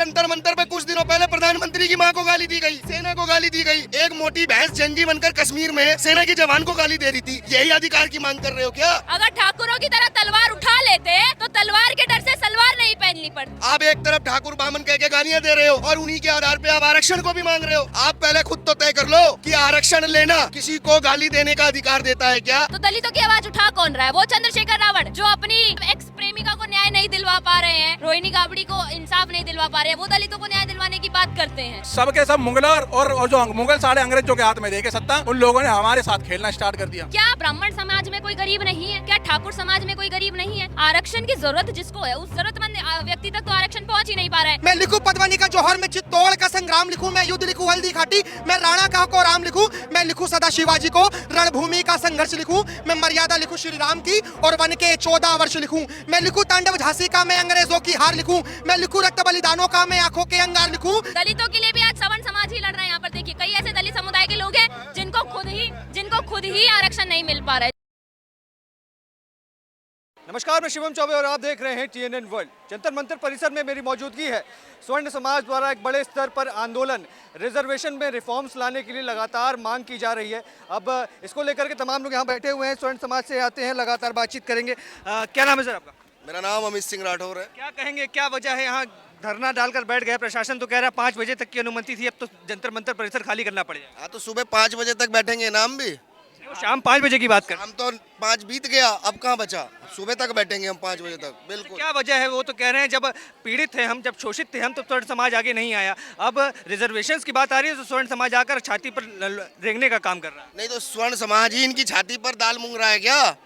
जंतर मंतर पे कुछ दिनों पहले प्रधानमंत्री की मां को गाली दी गई, सेना को गाली दी गई। एक मोटी भैंस जंगी बनकर कश्मीर में सेना के जवान को गाली दे रही थी। यही अधिकार की मांग कर रहे हो क्या? अगर ठाकुरों की तरह तलवार उठा लेते तो तलवार के डर से सलवार नहीं पहननी पड़ती। आप एक तरफ ठाकुर बामन कह के गालियां दे रहे हो और उन्हीं के आधार पे आप आरक्षण को भी मांग रहे हो। आप पहले खुद तो तय कर लो कि आरक्षण लेना किसी को गाली देने का अधिकार देता है क्या? तो दलितों की आवाज उठा कौन रहा है? वो चंद्रशेखर रावण जो अपनी एक्स प्रेमिका को न्याय नहीं दिलवा पा रहे हैं, रोहिणी गाबड़ी को इंसाफ नहीं दिलवा पा रहे हैं, वो दलितों को न्याय दिलवाने की बात करते हैं। सबके सब मुगलर और जो मुगल सारे अंग्रेजों के हाथ में देके सत्ता, उन लोगों ने हमारे साथ खेलना स्टार्ट कर दिया। क्या ब्राह्मण समाज में कोई गरीब नहीं है? क्या ठाकुर समाज में कोई गरीब नहीं है? आरक्षण की जरूरत जिसको है, उस जरूरतमंद व्यक्ति तक तो आरक्षण पहुंच ही नहीं पा रहा है। मैं लिखूं पदवनी का जौहर, में चित्तौड़ का संग्राम लिखूं, मैं युद्ध लिखूं हल्दी घाटी, मैं राणा का को राम लिखूं, मैं लिखूं सदा शिवाजी को, रणभूमि का संघर्ष लिखूं, मैं मर्यादा लिखूं श्री राम की और वन के 14 वर्ष लिखूं, मैं लिखूं तांडव झांसी का, मैं अंग्रेजों की हार लिखूं, मैं लिखूं रक्त बलिदानों का, मैं आंखों के अंगार लिखूं। दलितों के लिए भी आज सवर्ण समाज ही लड़ रहा है। यहाँ पर देखिए कई ऐसे दलित समुदाय के लोग हैं जिनको खुद ही आरक्षण नहीं मिल पा रहा है। नमस्कार, मैं शिवम चौबे और आप देख रहे हैं TNN वर्ल्ड। जंतर मंतर परिसर में मेरी मौजूदगी है। स्वर्ण समाज द्वारा एक बड़े स्तर पर आंदोलन, रिजर्वेशन में रिफॉर्म्स लाने के लिए लगातार मांग की जा रही है। अब इसको लेकर के तमाम लोग यहाँ बैठे हुए हैं, स्वर्ण समाज से आते हैं, लगातार बातचीत करेंगे। क्या नाम है सर आपका? मेरा नाम अमित सिंह राठौर है। क्या कहेंगे, क्या वजह है यहाँ धरना डालकर बैठ गए? प्रशासन तो कह रहा है 5 बजे तक की अनुमति थी, अब तो जंतर मंतर परिसर खाली करना पड़ेगा। हाँ, तो सुबह 5 बजे तक बैठेंगे नाम भी। शाम 5 बजे की बात कर। हम तो 5 बीत गया, अब कहाँ बचा? सुबह तक बैठेंगे हम 5 बजे तक। बिल्कुल। क्या वजह है? वो तो कह रहे हैं जब पीड़ित थे हम, जब शोषित थे हम, तो स्वर्ण समाज आगे नहीं आया। अब रिजर्वेशंस की बात आ रही है तो स्वर्ण समाज आकर छाती पर रेंगने का काम कर रहा है। नहीं तो स्वर्ण समाज ही इनकी छाती पर दाल मूंग रहा है क्या?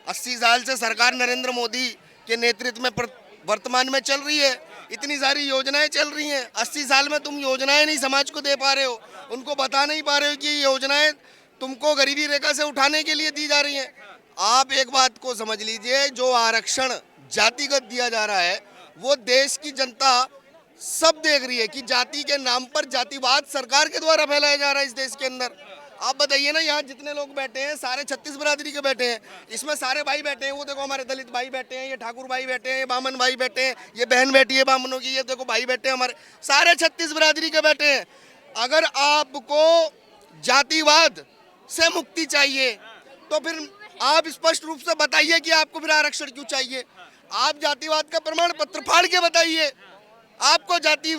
80 साल से सरकार नरेंद्र मोदी के नेतृत्व में वर्तमान में चल रही है। इतनी सारी योजनाएं चल रही हैं। 80 साल में तुम योजनाएं नहीं समाज को दे पा रहे हो, उनको बता नहीं पा रहे हो कि योजनाएं तुमको गरीबी रेखा से उठाने के लिए दी जा रही हैं। आप एक बात को समझ लीजिए, जो आरक्षण जातिगत दिया जा रहा है वो देश की जनता सब देख रही है कि जाति के नाम पर जातिवाद सरकार के द्वारा फैलाया जा रहा है इस देश के अंदर। आप बताइए ना, यहाँ जितने लोग बैठे हैं सारे 36 बिरादरी के बैठे हैं। इसमें सारे भाई बैठे हैं। वो देखो हमारे दलित भाई बैठे हैं, ये ठाकुर भाई बैठे हैं, ये बामन भाई बैठे हैं, ये बहन बैठी है बामनों की, ये देखो भाई बैठे हैं हमारे, सारे 36 बिरादरी के बैठे हैं। अगर आपको जातिवाद से मुक्ति चाहिए तो फिर आप स्पष्ट रूप से बताइए कि आपको फिर आरक्षण क्यों चाहिए। आप जातिवाद का प्रमाण पत्र फाड़ के बताइए। आपको जाति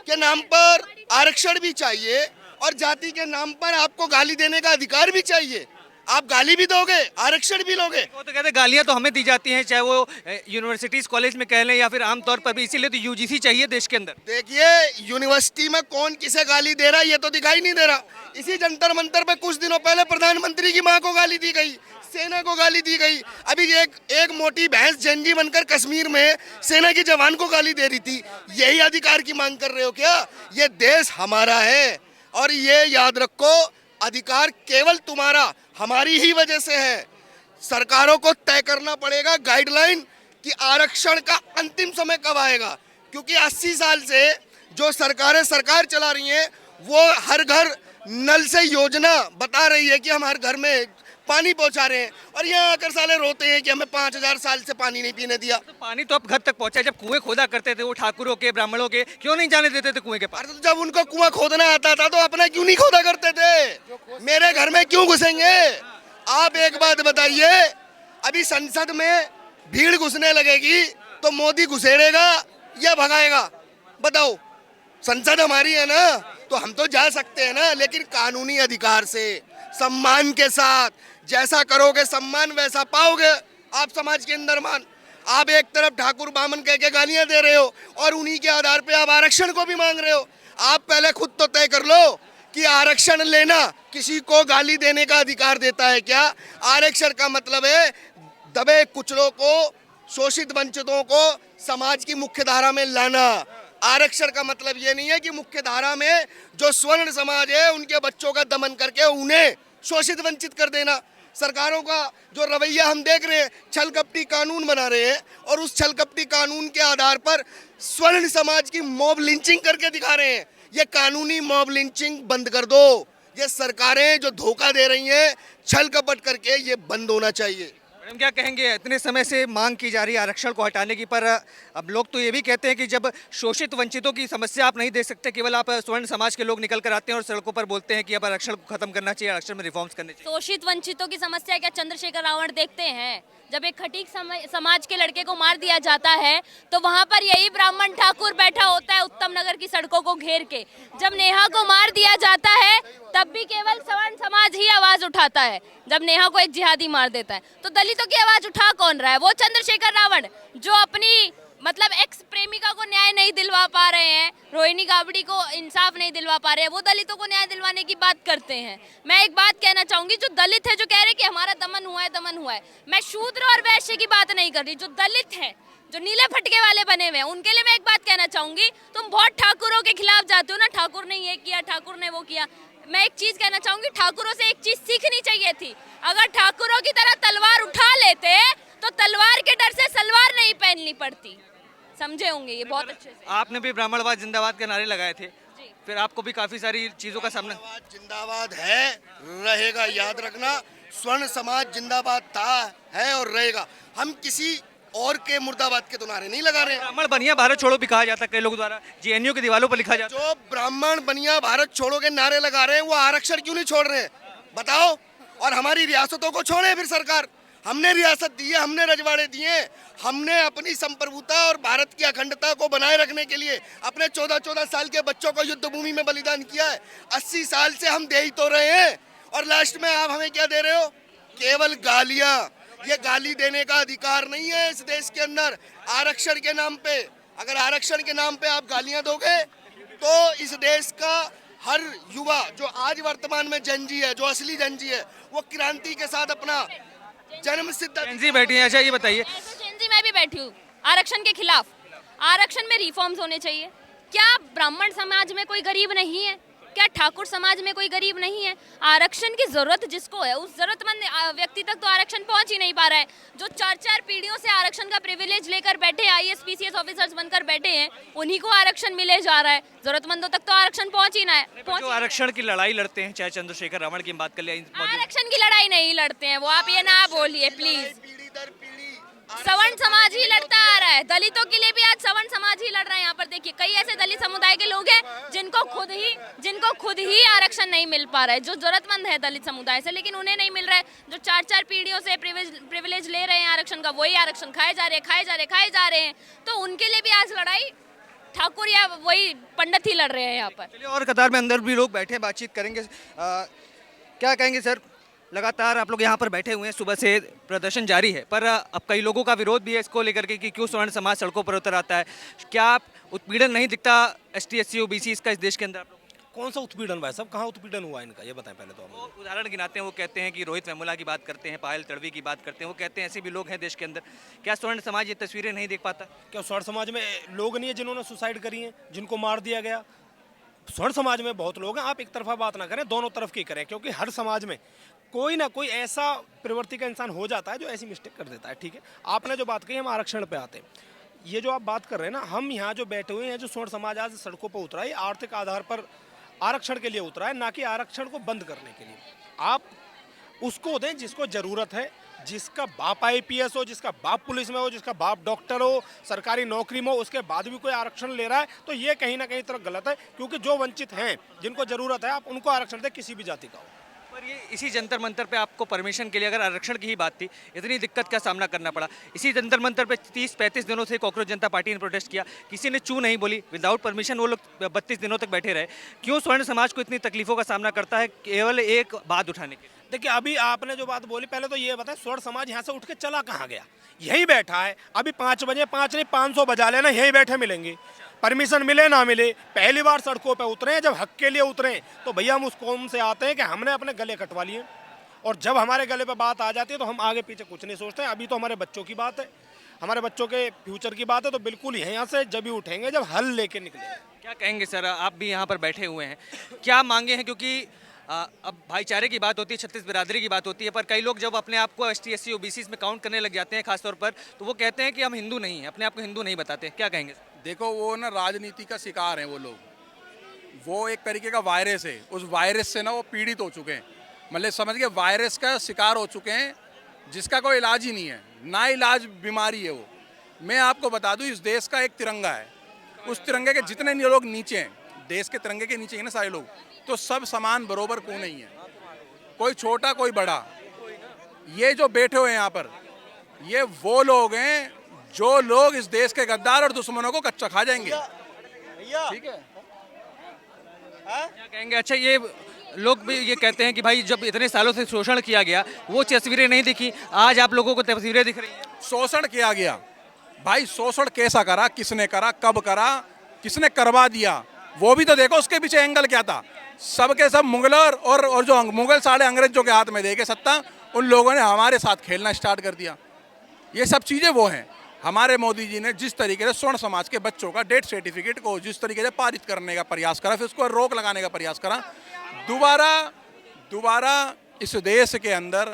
के नाम पर आरक्षण भी चाहिए और जाति के नाम पर आपको गाली देने का अधिकार भी चाहिए। आप गाली भी दोगे, आरक्षण भी लोगे। वो तो कहते हैं गालियाँ तो हमें दी जाती हैं, चाहे वो यूनिवर्सिटीज कॉलेज में कह लें या फिर आमतौर पर भी, इसीलिए तो UGC चाहिए देश के अंदर। देखिए, यूनिवर्सिटी में कौन किसे गाली दे रहा है ये तो दिखाई नहीं दे रहा। इसी जंतर मंतर पे कुछ दिनों पहले प्रधानमंत्री की मां को गाली दी गई, सेना को गाली दी गई। अभी एक मोटी भैंस जंगी बनकर कश्मीर में सेना के जवान को गाली दे रही थी। यही अधिकार की मांग कर रहे हो क्या? ये देश हमारा है और ये याद रखो, अधिकार केवल तुम्हारा हमारी ही वजह से है। सरकारों को तय करना पड़ेगा गाइडलाइन कि आरक्षण का अंतिम समय कब आएगा, क्योंकि 80 साल से जो सरकारें सरकार चला रही हैं वो हर घर नल से योजना बता रही है कि हम हर घर में पानी पहुंचा रहे हैं और यहाँ आकर साले रोते हैं कि हमें 5000 साल से पानी नहीं पीने दिया। तो पानी तो अब घर तक पहुंचा। जब कुएं खोदा करते थे वो ठाकुरों के, ब्राह्मणों के, क्यों नहीं जाने देते थे कुएं के पास? तो जब उनको कुआं खोदना आता था तो अपना क्यों नहीं खोदा करते थे? मेरे घर में क्यों घुसेंगे? आप एक बात बताइए, अभी संसद में भीड़ घुसने लगेगी तो मोदी घुसेड़ेगा या भगाएगा? बताओ, संसद हमारी है ना, तो हम तो जा सकते हैं ना, लेकिन कानूनी अधिकार से, सम्मान के साथ। जैसा करोगे सम्मान वैसा पाओगे आप समाज के अंदर मान। आप एक तरफ ठाकुर बामन कह के गालियां दे रहे हो और उन्हीं के आधार पे आप आरक्षण को भी मांग रहे हो। आप पहले खुद तो तय कर लो कि आरक्षण लेना किसी को गाली देने का अधिकार देता है क्या? आरक्षण का मतलब है दबे कुचलों को, शोषित वंचितों को समाज की मुख्य धारा में लाना। आरक्षण का मतलब ये नहीं है कि मुख्य धारा में जो स्वर्ण समाज है उनके बच्चों का दमन करके उन्हें शोषित वंचित कर देना। सरकारों का जो रवैया हम देख रहे हैं, छल कपटी कानून बना रहे हैं और उस छल कपटी कानून के आधार पर स्वर्ण समाज की मॉब लिंचिंग करके दिखा रहे हैं। ये कानूनी मॉब लिंचिंग बंद कर दो। ये सरकारें जो धोखा दे रही हैं छल कपट करके, ये बंद होना चाहिए। हम क्या कहेंगे, इतने समय से मांग की जा रही है आरक्षण को हटाने की, पर अब लोग तो ये भी कहते हैं कि जब शोषित वंचितों की समस्या आप नहीं देख सकते, केवल आप स्वर्ण समाज के लोग निकल कर आते हैं और सड़कों पर बोलते हैं कि अब आरक्षण को खत्म करना चाहिए, आरक्षण में रिफॉर्म्स करने चाहिए। शोषित वंचितों की समस्या क्या चंद्रशेखर रावण देखते हैं? जब एक खटीक समाज के लड़के को मार दिया जाता है तो वहां पर यही ब्राह्मण ठाकुर बैठा होता है उत्तम नगर की सड़कों को घेर के। जब नेहा को मार दिया जाता है तब भी केवल सवर्ण समाज ही आवाज उठाता है। जब नेहा को एक जिहादी मार देता है तो दलितों की आवाज उठा कौन रहा है? वो चंद्रशेखर रावण जो अपनी मतलब एक्स प्रेमिका को न्याय नहीं दिलवा पा रहे हैं, रोहिणी गाबड़ी को इंसाफ नहीं दिलवा पा रहे हैं, वो दलितों को न्याय दिलवाने की बात करते हैं। मैं एक बात कहना चाहूंगी, जो दलित है जो कह रहे हैं कि हमारा दमन हुआ है दमन हुआ है, मैं शूद्र और वैश्य की बात नहीं कर रही। जो दलित है जो नीले फटके वाले बने हुए हैं उनके लिए मैं एक बात कहना चाहूंगी, तुम बहुत ठाकुरों के खिलाफ जाते हो ना, ठाकुर ने ये किया, ठाकुर ने वो किया। मैं एक चीज कहना चाहूंगी, ठाकुरों से एक चीज सीखनी चाहिए थी। अगर ठाकुरों की तरह तलवार उठा लेते तो तलवार के डर से सलवार नहीं पहननी पड़ती। समझे होंगे ये बहुत अच्छे से। आपने भी ब्राह्मणवाद जिंदाबाद के नारे लगाए थे, फिर आपको भी काफी सारी चीजों का सामना। जिंदाबाद है, रहेगा, याद रखना। स्वर्ण समाज जिंदाबाद था, है और रहेगा। हम किसी और के मुर्दाबाद के तो नारे नहीं लगा रहे हैं। ब्राह्मण बनिया भारत छोड़ो भी कहा जाता है कई लोगों द्वारा, जेएनयू की दीवारों पर लिखा जाता है। जो ब्राह्मण बनिया भारत छोड़ो के नारे लगा रहे हैं वो आरक्षण क्यों नहीं छोड़ रहे हैं बताओ? और हमारी रियासतों को छोड़े फिर सरकार। हमने रियासत दी है, हमने रजवाड़े दिए, हमने अपनी संप्रभुता और भारत की अखंडता को बनाए रखने के लिए अपने 14-14 साल के बच्चों को युद्ध भूमि में बलिदान किया है। 80 साल से हम दे ही तो रहे हैं और लास्ट में आप हमें क्या दे रहे हो? केवल गालियां। ये गाली देने का अधिकार नहीं है इस देश के अंदर। आरक्षण के नाम पे, अगर आरक्षण के नाम पे आप गालियां दोगे तो इस देश का हर युवा जो आज वर्तमान में जनजी है, जो असली जनजी है, वो क्रांति के साथ अपना जन्म सिद्ध जेनजी बैठी है। अच्छा ये बताइए, जेनजी मैं भी बैठी हूँ आरक्षण के खिलाफ। आरक्षण में रिफॉर्म्स होने चाहिए। क्या ब्राह्मण समाज में कोई गरीब नहीं है? क्या ठाकुर समाज में कोई गरीब नहीं है? आरक्षण की जरूरत जिसको है उस जरूरतमंद व्यक्ति तक तो आरक्षण पहुंच ही नहीं पा रहा है। जो 4-4 पीढ़ियों से आरक्षण का प्रिविलेज लेकर बैठे, आईएएस पीसीएस ऑफिसर्स बनकर बैठे हैं, उन्हीं को आरक्षण मिले जा रहा है। जरूरतमंदों तक तो आरक्षण पहुंच ही ना है। जो आरक्षण की लड़ाई लड़ते हैं, चाहे चंद्रशेखर रावण की बात कर लिया, आरक्षण की लड़ाई नहीं लड़ते हैं वो, आप ये ना बोलिए प्लीज। पीढ़ी दर पीढ़ी सवर्ण समाज ही लड़ता आ रहा है। दलितों के लिए भी आज सवर्ण समाज ही लड़ रहा है। यहाँ पर देखिए कई ऐसे दलित समुदाय के लोग हैं जिनको खुद ही आरक्षण नहीं मिल पा रहा है, जो जरूरतमंद है दलित समुदाय से, लेकिन उन्हें नहीं मिल रहा है। जो 4-4 पीढ़ियों से प्रिविलेज ले रहे हैं आरक्षण का, वही आरक्षण खाए जा रहे हैं। तो उनके लिए भी आज लड़ाई ठाकुर या वही पंडित ही लड़ रहे हैं यहाँ पर। चलिए और कतार में अंदर भी लोग बैठे हैं, बातचीत करेंगे। क्या कहेंगे सर, लगातार आप लोग यहाँ पर बैठे हुए हैं, सुबह से प्रदर्शन जारी है, पर अब कई लोगों का विरोध भी है इसको लेकर के कि क्यों स्वर्ण समाज सड़कों पर उतर आता है। क्या उत्पीड़न नहीं दिखता ST SC OBC इसका इस देश के अंदर? आप लोग कौन सा उत्पीड़न भाई साहब, कहाँ उत्पीड़न हुआ इनका ये बताएं पहले तो हम। वो उदाहरण गिनाते हैं, वो कहते हैं कि रोहित वेमुला की बात करते हैं, पायल तड़वी की बात करते हैं, वो कहते हैं ऐसे भी लोग हैं देश के अंदर। क्या स्वर्ण समाज ये तस्वीरें नहीं देख पाता? क्या स्वर्ण समाज में लोग नहीं है जिन्होंने सुसाइड करी है, जिनको मार दिया गया? स्वर्ण समाज में बहुत लोग हैं। आप एक तरफा बात ना करें, दोनों तरफ की करें, क्योंकि हर समाज में कोई ना कोई ऐसा प्रवृत्ति का इंसान हो जाता है जो ऐसी मिस्टेक कर देता है। ठीक है, आपने जो बात कही, हम आरक्षण पे आते हैं। ये जो आप बात कर रहे हैं ना, हम यहाँ जो बैठे हुए हैं, जो स्वर्ण समाज आज सड़कों पर उतरा है, आर्थिक आधार पर आरक्षण के लिए उतरा है, ना कि आरक्षण को बंद करने के लिए। आप उसको दें जिसको ज़रूरत है, जिसका बाप IPS हो, जिसका बाप पुलिस में हो, जिसका बाप डॉक्टर हो, सरकारी नौकरी में हो, उसके बाद भी कोई आरक्षण ले रहा है तो ये कहीं ना कहीं तरफ गलत है। क्योंकि जो वंचित हैं, जिनको ज़रूरत है, आप उनको आरक्षण दें, किसी भी जाति का हो। पर ये इसी जंतर मंतर पे आपको परमिशन के लिए, अगर आरक्षण की ही बात थी, इतनी दिक्कत का सामना करना पड़ा। इसी जंतर मंतर पे 30-35 दिनों से कॉकरोच जनता पार्टी ने प्रोटेस्ट किया, किसी ने चू नहीं बोली, विदाउट परमिशन वो लोग 32 दिनों तक बैठे रहे। क्यों स्वर्ण समाज को इतनी तकलीफों का सामना करता है केवल एक बात उठाने के लिए? देखिए, अभी आपने जो बात बोली, पहले तो ये बताएं स्वर्ण समाज यहाँ से उठ के चला कहाँ गया? यहीं बैठा है। अभी 5 बजे, 5 नहीं 500 बजा लेना, यहीं बैठे मिलेंगे। परमिशन मिले ना मिले, पहली बार सड़कों पे उतरे हैं। जब हक के लिए उतरे तो भैया हम उस कौम से आते हैं कि हमने अपने गले कटवा लिए, और जब हमारे गले पे बात आ जाती है तो हम आगे पीछे कुछ नहीं सोचते हैं। अभी तो हमारे बच्चों की बात है, हमारे बच्चों के फ्यूचर की बात है, तो बिल्कुल यहाँ से जब भी उठेंगे जब हल लेके निकलेंगे। क्या कहेंगे सर, आप भी यहाँ पर बैठे हुए हैं, क्या मांगे हैं? क्योंकि अब भाईचारे की बात होती है, 36 बिरादरी की बात होती है, पर कई लोग जब अपने आप को ST SC OBC में काउंट करने लग जाते हैं खासतौर पर, तो वो कहते हैं कि हम हिंदू नहीं हैं, अपने आप को हिंदू नहीं बताते। क्या कहेंगे? देखो, वो ना राजनीति का शिकार हैं वो लोग। वो एक तरीके का वायरस है, उस वायरस से ना वो पीड़ित हो चुके हैं। मतलब समझ के वायरस का शिकार हो चुके हैं। जिसका कोई इलाज ही नहीं है, ना इलाज बीमारी है वो। मैं आपको बता दूं, इस देश का एक तिरंगा है, उस तिरंगे के जितने लोग नीचे हैं, देश के तिरंगे के नीचे हैं ना सारे लोग, तो सब समान बरोबर क्यों नहीं है, कोई छोटा कोई बड़ा। ये जो बैठे हुए हैं यहाँ पर, ये वो लोग हैं जो लोग इस देश के गद्दार और दुश्मनों को कच्चा खा जाएंगे। ठीक है, क्या कहेंगे? अच्छा, ये लोग भी ये कहते हैं कि भाई जब इतने सालों से शोषण किया गया वो तस्वीरें नहीं दिखी, आज आप लोगों को तस्वीरें दिख रही हैं। शोषण किया गया भाई, शोषण कैसा करा, किसने करा, कब करा, किसने करवा दिया, वो भी तो देखो। उसके पीछे एंगल क्या था? सब के सब मुगलर और जो मुगल साढ़े अंग्रेजों के हाथ में दे के सत्ता, उन लोगों ने हमारे साथ खेलना स्टार्ट कर दिया। ये सब चीज़ें वो हैं। हमारे मोदी जी ने जिस तरीके से स्वर्ण समाज के बच्चों का डेथ सर्टिफिकेट को जिस तरीके से पारित करने का प्रयास करा, फिर उसको रोक लगाने का प्रयास करा, दोबारा इस देश के अंदर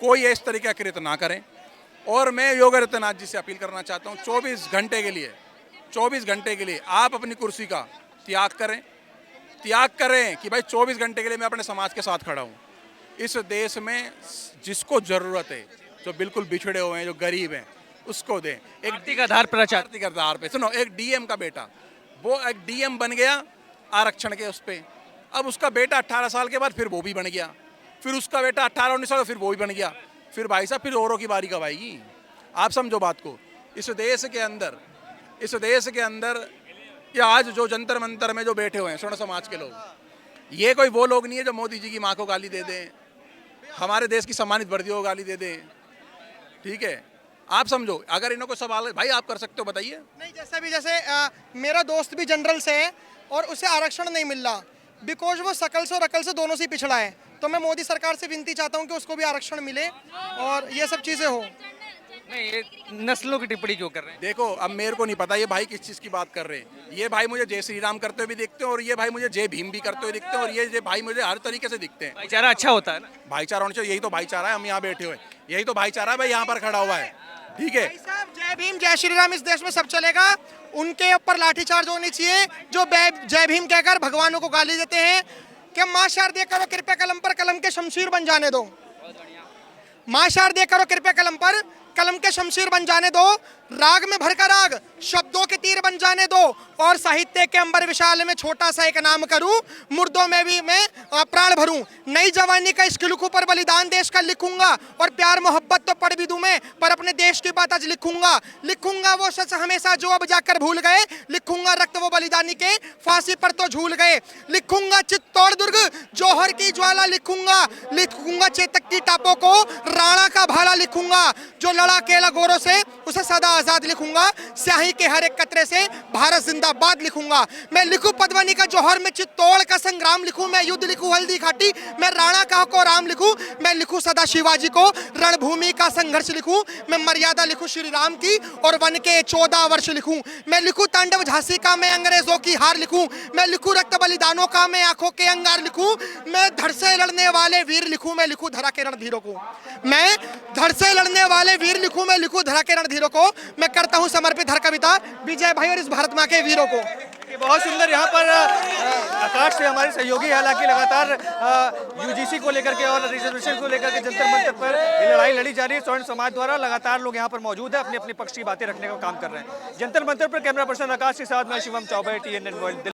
कोई इस तरीके का कृत्य ना करें। और मैं योगी आदित्यनाथ जी से अपील करना चाहता हूँ, 24 घंटे के लिए आप अपनी कुर्सी का त्याग करें कि भाई 24 घंटे के लिए मैं अपने समाज के साथ खड़ा हूँ। इस देश में जिसको ज़रूरत है, जो बिल्कुल बिछड़े हुए हैं, जो गरीब हैं, उसको दें। एक पार्टी का आधार पर जाति के आधार पे सुनो, एक डीएम का बेटा, वो एक डीएम बन गया आरक्षण के उस पे, अब उसका बेटा 18 साल के बाद फिर वो भी बन गया, फिर उसका बेटा 18-19 साल फिर वो भी बन गया, फिर भाई साहब फिर औरों की बारी कब आएगी? आप समझो बात को। इस देश के अंदर ये आज जो जंतर मंतर में जो बैठे हुए हैं स्वर्ण समाज के लोग, ये कोई वो लोग नहीं है जो मोदी जी की माँ को गाली दे दें, हमारे देश की सम्मानित वर्दियों को गाली दे दें। ठीक है, आप समझो, अगर इन्हों को सवाल है भाई आप कर सकते हो, बताइए। नहीं, जैसे मेरा दोस्त भी जनरल से है और उसे आरक्षण नहीं मिल रहा, बिकॉज वो शकल से और अकल से दोनों से पिछड़ा है। तो मैं मोदी सरकार से विनती चाहता हूँ कि उसको भी आरक्षण मिले और ये सब चीज़ें हो। नहीं, ये नस्लों की टिप्पणी क्यों कर रहे हैं? देखो, अब मेरे को नहीं पता ये भाई किस चीज़ की बात कर रहे हैं। ये भाई मुझे जय श्री राम करते हुए भी दिखते हैं और ये भाई मुझे जय भीम भी करते हुए दिखते हैं और ये भाई मुझे हर तरीके से दिखते हैं। भाईचारा अच्छा होता है ना? भाईचारा होना चाहिए, यही तो भाईचारा है। हम यहाँ बैठे हुए, यही तो भाईचारा है भाई, यहाँ पर खड़ा हुआ है। ठीक है भाई साहब, जय भीम जय श्री राम इस देश में सब चलेगा, उनके ऊपर लाठीचार्ज होनी चाहिए जो जय भीम कहकर भगवानों को गाली देते हैं। कि माँ शारदे करो कृपया कलम पर कलम के शमशीर बन जाने दो, माँ शारदे करो कृपया कलम पर कलम के शमशीर बन जाने दो, राग में भरकर राग शब्दों के तीर बन जाने दो, और साहित्य के अंबर विशाल में छोटा सा एक नाम करूं, मुर्दों में भी मैं प्राण भरूं। नई जवानी का इश्क लिखूं पर बलिदान देश का लिखूंगा, और प्यार मोहब्बत तो पढ़ भी दूं मैं पर अपने देश की बात आज लिखूंगा वो सच हमेशा जो अब जाकर भूल गए, लिखूंगा रक्त वो बलिदानी के फांसी पर तो झूल गए, लिखूंगा चित्तौड़ दुर्ग जौहर की ज्वाला, लिखूंगा चेतक की टापों को राणा का भाला, लिखूंगा जो लड़ा केला गोरों से उसे सदा आजाद, लिखूंगा स्याही के हर एक कतरे से भारत जिंदाबाद, लिखूंगा मैं लिखूं पद्मनी का जौहर में चित्तौड़ का संग्राम, लिखूं मैं युद्ध, लिखूं हल्दी घाटी मैं राणा का को राम, लिखूं मैं लिखूं सदा शिवाजी को रणभूमि का संघर्ष, लिखूं मैं मर्यादा, लिखूं श्री राम की और वन के 14 वर्ष, लिखूं मैं लिखूं तांडव झांसी का मैं अंग्रेजों की हार, लिखूं मैं लिखूं रक्त बलिदानों का मैं आंखों के अंगार, लिखूं मैं धड़ से लड़ने वाले वीर, लिखूं मैं लिखूं धरा के रणधीरों को, मैं धड़ से लड़ने वाले वीर लिखूं मैं लिखूं धरा के रणधीरों को, मैं करता हूं समर्पित हर कविता विजय भाई और इस भारत माँ के वीरों को। ये बहुत सुंदर। यहाँ पर आकाश से हमारे सहयोगी, हालांकि लगातार यूजीसी को लेकर के और रिजर्वेशन को लेकर के जंतर मंतर पर ये लड़ाई लड़ी जा रही है। स्वर्ण समाज द्वारा लगातार लोग यहाँ पर मौजूद है, अपनी अपनी पक्ष की बातें रखने का काम कर रहे हैं। जंतर मंतर पर कैमरा पर्सन आकाश के साथ मैं शिवम चौबे, TNN वर्ल्ड।